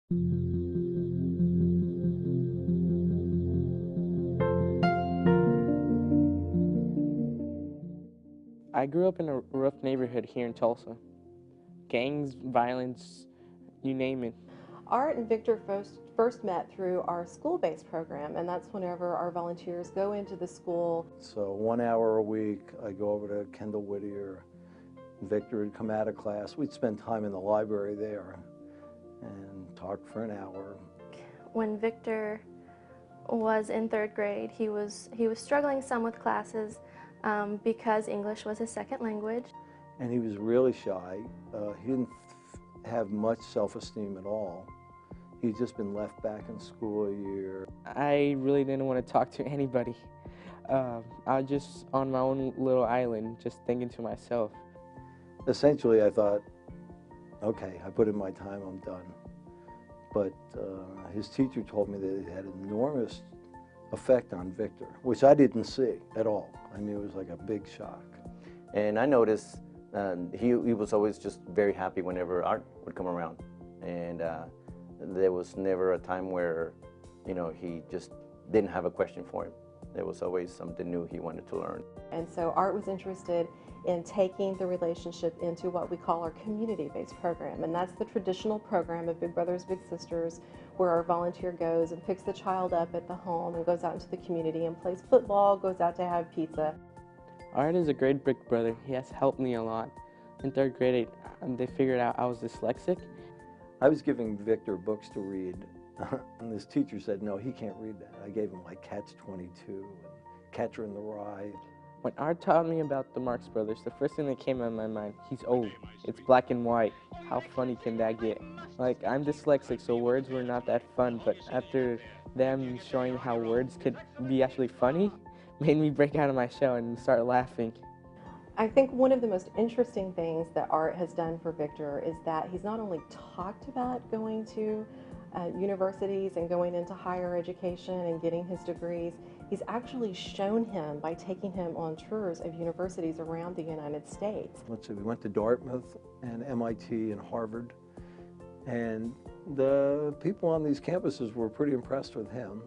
I grew up in a rough neighborhood here in Tulsa. Gangs, violence, you name it. Art and Victor first met through our school-based program, and that's whenever our volunteers go into the school. So 1 hour a week, I'd go over to Kendall Whittier. Victor would come out of class. We'd spend time in the library there and talk for an hour. When Victor was in third grade, he was struggling some with classes because English was his second language. And he was really shy. He didn't have much self-esteem at all. He'd just been left back in school a year. I really didn't want to talk to anybody. I was just on my own little island, just thinking to myself. Essentially, I thought, okay, I put in my time, I'm done. But his teacher told me that it had an enormous effect on Victor, which I didn't see at all. I mean, it was like a big shock. And I noticed he was always just very happy whenever Art would come around. And there was never a time where, he just didn't have a question for him. There was always something new he wanted to learn. And so Art was interested in taking the relationship into what we call our community-based program. And that's the traditional program of Big Brothers Big Sisters, where our volunteer goes and picks the child up at the home and goes out into the community and plays football, goes out to have pizza. Art is a great big brother. He has helped me a lot. In third grade, they figured out I was dyslexic. I was giving Victor books to read, and this teacher said, no, he can't read that. I gave him like Catch-22 and Catcher in the Rye. When Art taught me about the Marx Brothers, the first thing that came in my mind, he's old, it's black and white. How funny can that get? Like, I'm dyslexic, so words were not that fun, but after them showing how words could be actually funny, made me break out of my shell and start laughing. I think one of the most interesting things that Art has done for Victor is that he's not only talked about going to universities and going into higher education and getting his degrees, he's actually shown him by taking him on tours of universities around the United States. Let's see, we went to Dartmouth and MIT and Harvard, and the people on these campuses were pretty impressed with him.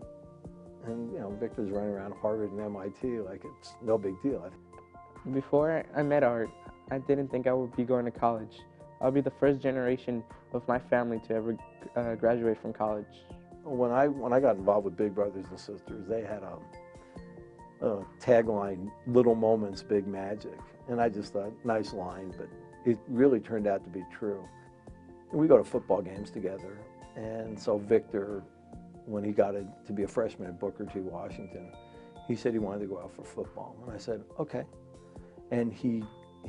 And, Victor's running around Harvard and MIT like it's no big deal. Before I met Art, I didn't think I would be going to college. I'll be the first generation of my family to ever graduate from college. When I got involved with Big Brothers and Sisters, they had a tagline, little moments, big magic. And I just thought, nice line, but it really turned out to be true. And we go to football games together. And so Victor, when he got to be a freshman at Booker T. Washington, he said he wanted to go out for football. And I said, okay. And he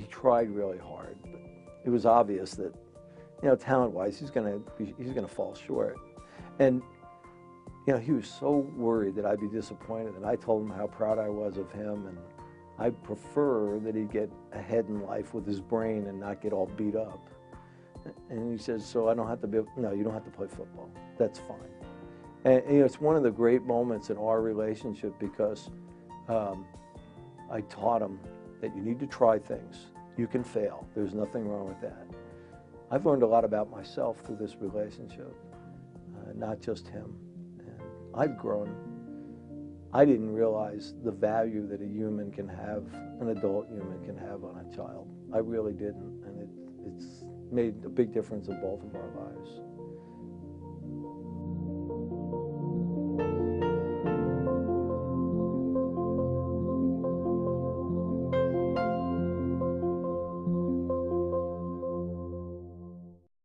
tried really hard, but it was obvious that, talent-wise, he's gonna fall short. And, he was so worried that I'd be disappointed, and I told him how proud I was of him, and I prefer that he get ahead in life with his brain and not get all beat up. And he says, so I don't have to no, you don't have to play football. That's fine. And, it's one of the great moments in our relationship because I taught him that you need to try things. You can fail. There's nothing wrong with that. I've learned a lot about myself through this relationship, not just him. And I've grown. I didn't realize the value that a human can have, an adult human can have on a child. I really didn't, and it's made a big difference in both of our lives.